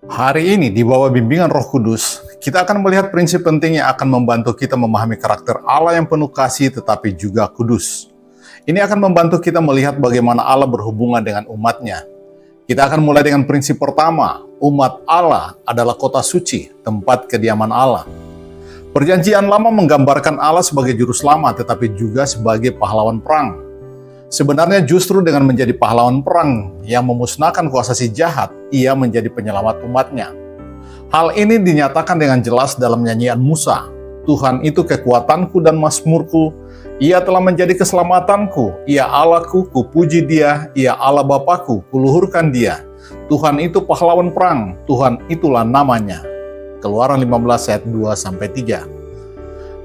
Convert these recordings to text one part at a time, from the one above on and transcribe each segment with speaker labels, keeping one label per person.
Speaker 1: Hari ini di bawah bimbingan Roh Kudus, kita akan melihat prinsip penting yang akan membantu kita memahami karakter Allah yang penuh kasih tetapi juga kudus. Ini akan membantu kita melihat bagaimana Allah berhubungan dengan umatnya. Kita akan mulai dengan prinsip pertama, umat Allah adalah kota suci, tempat kediaman Allah. Perjanjian Lama menggambarkan Allah sebagai juru selamat tetapi juga sebagai pahlawan perang. Sebenarnya justru dengan menjadi pahlawan perang yang memusnahkan kuasa si jahat, ia menjadi penyelamat umatnya. Hal ini dinyatakan dengan jelas dalam nyanyian Musa. Tuhan itu kekuatanku dan mazmurku, ia telah menjadi keselamatanku, ia Allahku, kupuji dia, ia Allah Bapakku, kuluhurkan dia. Tuhan itu pahlawan perang, Tuhan itulah namanya. Keluaran 15 ayat 2-3.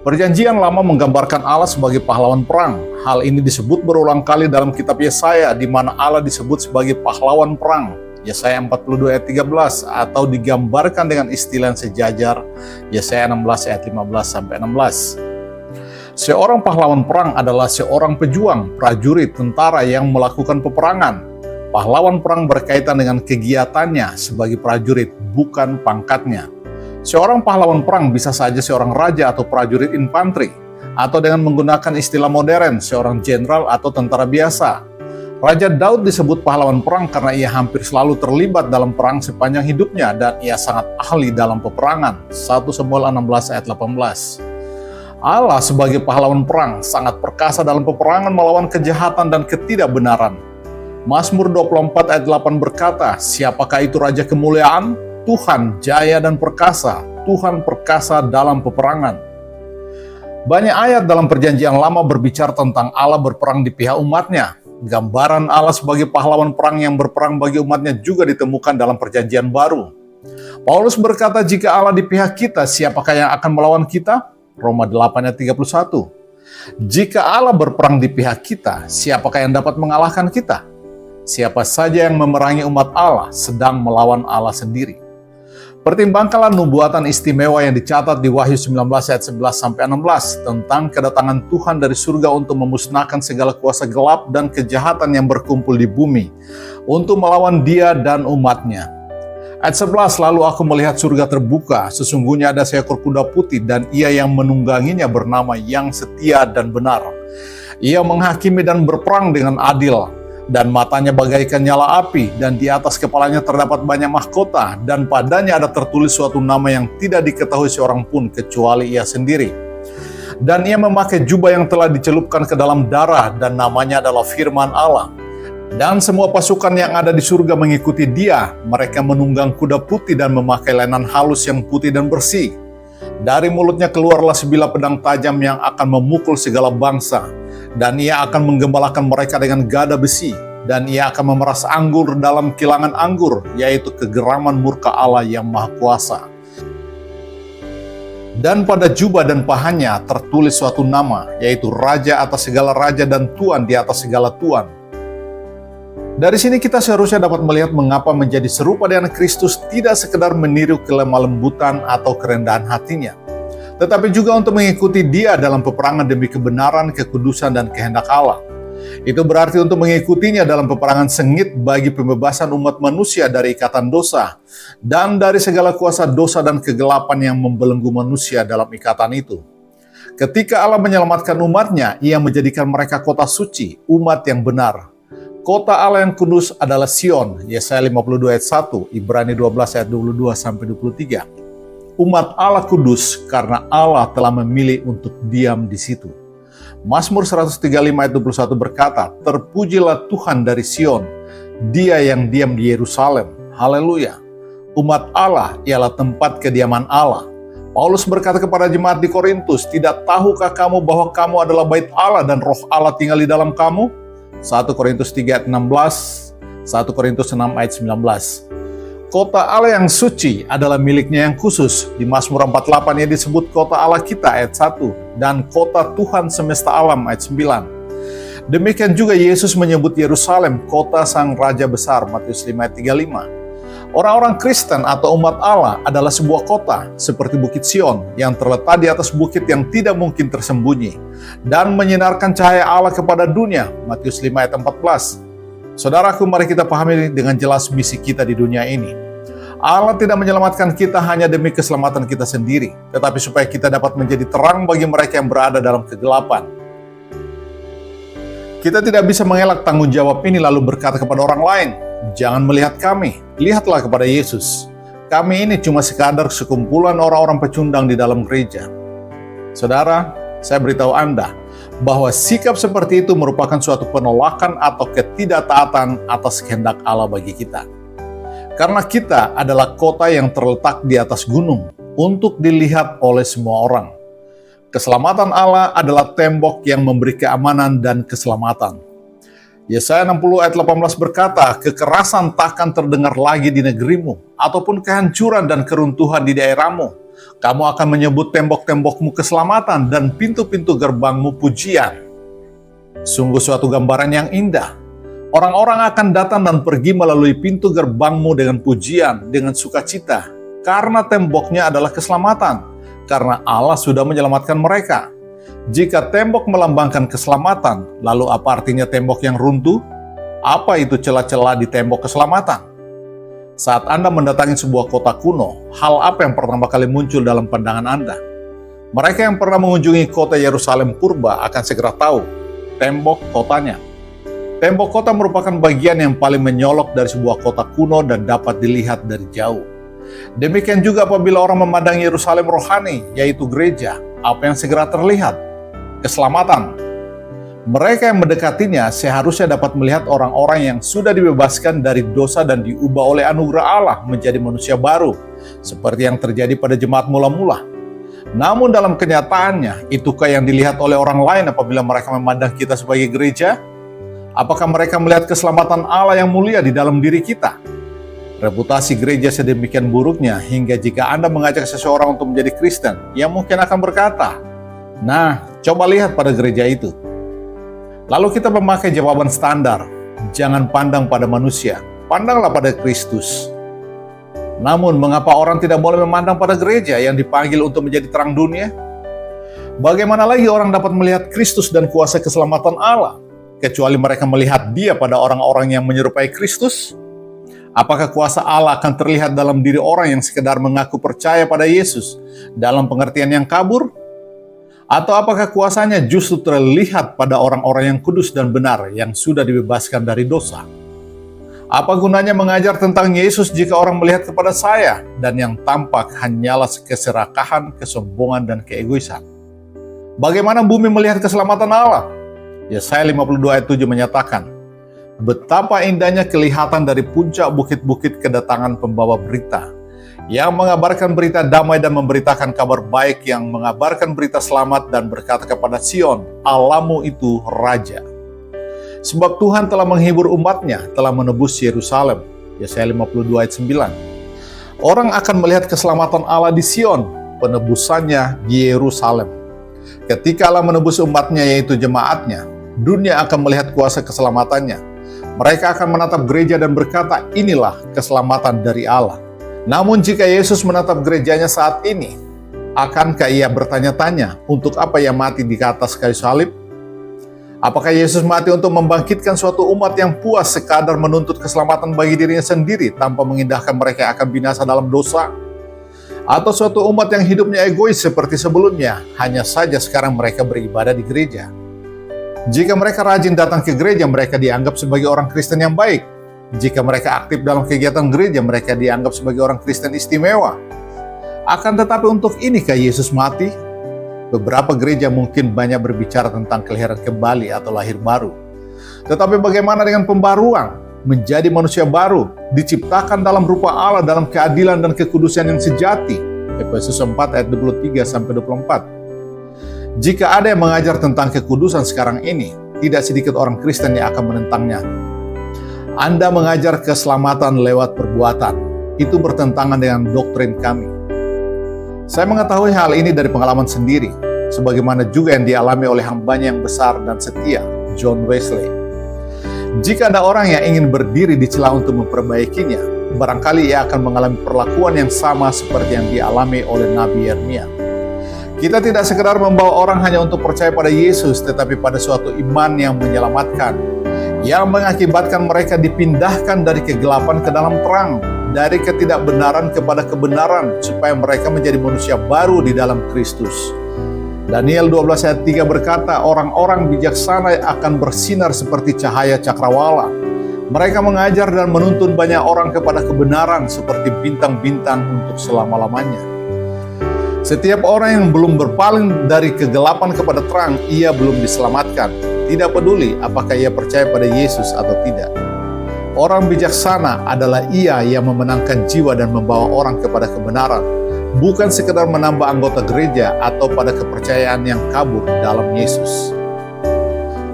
Speaker 1: Perjanjian Lama menggambarkan Allah sebagai pahlawan perang. Hal ini disebut berulang kali dalam kitab Yesaya, di mana Allah disebut sebagai pahlawan perang. Yesaya 42 ayat 13, atau digambarkan dengan istilah yang sejajar, Yesaya 16 ayat 15-16. Seorang pahlawan perang adalah seorang pejuang, prajurit, tentara yang melakukan peperangan. Pahlawan perang berkaitan dengan kegiatannya sebagai prajurit, bukan pangkatnya. Seorang pahlawan perang bisa saja seorang raja atau prajurit infanteri, atau dengan menggunakan istilah modern, seorang jenderal atau tentara biasa. Raja Daud disebut pahlawan perang karena ia hampir selalu terlibat dalam perang sepanjang hidupnya dan ia sangat ahli dalam peperangan. 1 Samuel 16 ayat 18. Allah sebagai pahlawan perang sangat perkasa dalam peperangan melawan kejahatan dan ketidakbenaran. Mazmur 24 ayat 8 berkata, "Siapakah itu raja kemuliaan? Tuhan jaya dan perkasa, Tuhan perkasa dalam peperangan." Banyak ayat dalam Perjanjian Lama berbicara tentang Allah berperang di pihak umatnya. Gambaran Allah sebagai pahlawan perang yang berperang bagi umatnya juga ditemukan dalam Perjanjian Baru. Paulus berkata, jika Allah di pihak kita, siapakah yang akan melawan kita? Roma 8 ayat 31. Jika Allah berperang di pihak kita, siapakah yang dapat mengalahkan kita? Siapa saja yang memerangi umat Allah sedang melawan Allah sendiri. Pertimbangkanlah nubuatan istimewa yang dicatat di Wahyu 19 ayat 11-16 tentang kedatangan Tuhan dari surga untuk memusnahkan segala kuasa gelap dan kejahatan yang berkumpul di bumi, untuk melawan Dia dan umatnya. Ayat 11, lalu aku melihat surga terbuka, sesungguhnya ada seekor kuda putih dan ia yang menungganginya bernama Yang Setia dan Benar. Ia menghakimi dan berperang dengan adil, dan matanya bagaikan nyala api, dan di atas kepalanya terdapat banyak mahkota, dan padanya ada tertulis suatu nama yang tidak diketahui seorang pun kecuali ia sendiri. Dan ia memakai jubah yang telah dicelupkan ke dalam darah, dan namanya adalah Firman Allah. Dan semua pasukan yang ada di surga mengikuti dia, mereka menunggang kuda putih dan memakai lenan halus yang putih dan bersih. Dari mulutnya keluarlah sebilah pedang tajam yang akan memukul segala bangsa, dan ia akan menggembalakan mereka dengan gada besi, dan ia akan memeras anggur dalam kilangan anggur, yaitu kegeraman murka Allah yang Maha Kuasa. Dan pada jubah dan pahanya tertulis suatu nama, yaitu Raja atas segala raja dan Tuan di atas segala tuan. Dari sini kita seharusnya dapat melihat mengapa menjadi serupa dengan Kristus tidak sekedar meniru kelemah lembutan atau kerendahan hatinya, tetapi juga untuk mengikuti Dia dalam peperangan demi kebenaran, kekudusan, dan kehendak Allah. Itu berarti untuk mengikutinya dalam peperangan sengit bagi pembebasan umat manusia dari ikatan dosa, dan dari segala kuasa dosa dan kegelapan yang membelenggu manusia dalam ikatan itu. Ketika Allah menyelamatkan umatnya, Ia menjadikan mereka kota suci, umat yang benar. Kota Allah yang kudus adalah Sion, Yesaya 52 ayat 1, Ibrani 12 ayat 22-23. Umat Allah kudus karena Allah telah memilih untuk diam di situ. Mazmur 135 ayat 21 berkata, "Terpujilah Tuhan dari Sion, Dia yang diam di Yerusalem." Haleluya. Umat Allah ialah tempat kediaman Allah. Paulus berkata kepada jemaat di Korintus, "Tidak tahukah kamu bahwa kamu adalah bait Allah dan Roh Allah tinggal di dalam kamu?" 1 Korintus 3 ayat 16, 1 Korintus 6 ayat 19. Kota Allah yang suci adalah miliknya yang khusus. Di Mazmur 48 ia disebut kota Allah kita ayat 1 dan kota Tuhan semesta alam ayat 9. Demikian juga Yesus menyebut Yerusalem kota Sang Raja Besar Matius 5 ayat 35. Orang-orang Kristen atau umat Allah adalah sebuah kota seperti Bukit Sion yang terletak di atas bukit yang tidak mungkin tersembunyi dan menyinarkan cahaya Allah kepada dunia. Matius 5 ayat 14. Saudaraku, mari kita pahami dengan jelas misi kita di dunia ini. Allah tidak menyelamatkan kita hanya demi keselamatan kita sendiri, tetapi supaya kita dapat menjadi terang bagi mereka yang berada dalam kegelapan. Kita tidak bisa mengelak tanggung jawab ini lalu berkata kepada orang lain, "Jangan melihat kami, lihatlah kepada Yesus. Kami ini cuma sekadar sekumpulan orang-orang pecundang di dalam gereja." Saudara, saya beritahu Anda bahwa sikap seperti itu merupakan suatu penolakan atau ketidaktaatan atas kehendak Allah bagi kita. Karena kita adalah kota yang terletak di atas gunung untuk dilihat oleh semua orang. Keselamatan Allah adalah tembok yang memberi keamanan dan keselamatan. Yesaya 60 ayat 18 berkata, "Kekerasan takkan terdengar lagi di negerimu, ataupun kehancuran dan keruntuhan di daerahmu. Kamu akan menyebut tembok-tembokmu keselamatan dan pintu-pintu gerbangmu pujian." Sungguh suatu gambaran yang indah. Orang-orang akan datang dan pergi melalui pintu gerbangmu dengan pujian, dengan sukacita, karena temboknya adalah keselamatan, karena Allah sudah menyelamatkan mereka. Jika tembok melambangkan keselamatan, lalu apa artinya tembok yang runtuh? Apa itu celah-celah di tembok keselamatan? Saat Anda mendatangi sebuah kota kuno, hal apa yang pertama kali muncul dalam pandangan Anda? Mereka yang pernah mengunjungi kota Yerusalem purba akan segera tahu, tembok kotanya. Tembok kota merupakan bagian yang paling menyolok dari sebuah kota kuno dan dapat dilihat dari jauh. Demikian juga apabila orang memandang Yerusalem rohani, yaitu gereja, apa yang segera terlihat? Keselamatan. Mereka yang mendekatinya seharusnya dapat melihat orang-orang yang sudah dibebaskan dari dosa dan diubah oleh anugerah Allah menjadi manusia baru, seperti yang terjadi pada jemaat mula-mula. Namun dalam kenyataannya, itukah yang dilihat oleh orang lain apabila mereka memandang kita sebagai gereja? Apakah mereka melihat keselamatan Allah yang mulia di dalam diri kita? Reputasi gereja sedemikian buruknya hingga jika Anda mengajak seseorang untuk menjadi Kristen, ia mungkin akan berkata, "Nah, coba lihat pada gereja itu." Lalu kita memakai jawaban standar, "Jangan pandang pada manusia, pandanglah pada Kristus." Namun, mengapa orang tidak boleh memandang pada gereja yang dipanggil untuk menjadi terang dunia? Bagaimana lagi orang dapat melihat Kristus dan kuasa keselamatan Allah, kecuali mereka melihat Dia pada orang-orang yang menyerupai Kristus? Apakah kuasa Allah akan terlihat dalam diri orang yang sekedar mengaku percaya pada Yesus dalam pengertian yang kabur? Atau apakah kuasanya justru terlihat pada orang-orang yang kudus dan benar yang sudah dibebaskan dari dosa? Apa gunanya mengajar tentang Yesus jika orang melihat kepada saya dan yang tampak hanyalah keserakahan, kesombongan, dan keegoisan? Bagaimana bumi melihat keselamatan Allah? Yesaya 52 ayat 7 menyatakan, "Betapa indahnya kelihatan dari puncak bukit-bukit kedatangan pembawa berita, yang mengabarkan berita damai dan memberitakan kabar baik, yang mengabarkan berita selamat dan berkata kepada Sion, Allahmu itu Raja. Sebab Tuhan telah menghibur umatnya, telah menebus Yerusalem." Yesaya 52 ayat 9. Orang akan melihat keselamatan Allah di Sion, penebusannya di Yerusalem. Ketika Allah menebus umatnya, yaitu jemaatnya, dunia akan melihat kuasa keselamatannya. Mereka akan menatap gereja dan berkata, "Inilah keselamatan dari Allah." Namun jika Yesus menatap gerejanya saat ini, akankah ia bertanya-tanya, untuk apa ia mati di atas kayu salib? Apakah Yesus mati untuk membangkitkan suatu umat yang puas sekadar menuntut keselamatan bagi dirinya sendiri tanpa mengindahkan mereka yang akan binasa dalam dosa? Atau suatu umat yang hidupnya egois seperti sebelumnya, hanya saja sekarang mereka beribadah di gereja? Jika mereka rajin datang ke gereja, mereka dianggap sebagai orang Kristen yang baik. Jika mereka aktif dalam kegiatan gereja, mereka dianggap sebagai orang Kristen istimewa. Akan tetapi untuk inikah Yesus mati? Beberapa gereja mungkin banyak berbicara tentang kelahiran kembali atau lahir baru. Tetapi bagaimana dengan pembaruan? Menjadi manusia baru, diciptakan dalam rupa Allah dalam keadilan dan kekudusan yang sejati. Efesus 4 ayat 23-24. Jika ada yang mengajar tentang kekudusan sekarang ini, tidak sedikit orang Kristen yang akan menentangnya. Anda mengajar keselamatan lewat perbuatan. Itu bertentangan dengan doktrin kami. Saya mengetahui hal ini dari pengalaman sendiri, sebagaimana juga yang dialami oleh hambanya yang besar dan setia, John Wesley. Jika ada orang yang ingin berdiri di celah untuk memperbaikinya, barangkali ia akan mengalami perlakuan yang sama seperti yang dialami oleh Nabi Yeremia. Kita tidak sekedar membawa orang hanya untuk percaya pada Yesus, tetapi pada suatu iman yang menyelamatkan, yang mengakibatkan mereka dipindahkan dari kegelapan ke dalam terang, dari ketidakbenaran kepada kebenaran, supaya mereka menjadi manusia baru di dalam Kristus. Daniel 12 ayat 3 berkata, orang-orang bijaksana akan bersinar seperti cahaya cakrawala. Mereka mengajar dan menuntun banyak orang kepada kebenaran seperti bintang-bintang untuk selama-lamanya. Setiap orang yang belum berpaling dari kegelapan kepada terang, ia belum diselamatkan. Tidak peduli apakah ia percaya pada Yesus atau tidak. Orang bijaksana adalah ia yang memenangkan jiwa dan membawa orang kepada kebenaran, bukan sekedar menambah anggota gereja atau pada kepercayaan yang kabur dalam Yesus.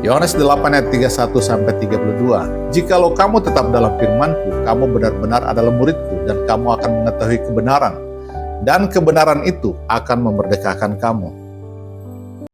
Speaker 1: Yohanes 8 ayat 31-32. Jikalau kamu tetap dalam firman-Ku, kamu benar-benar adalah murid-Ku, dan kamu akan mengetahui kebenaran, dan kebenaran itu akan memerdekakan kamu.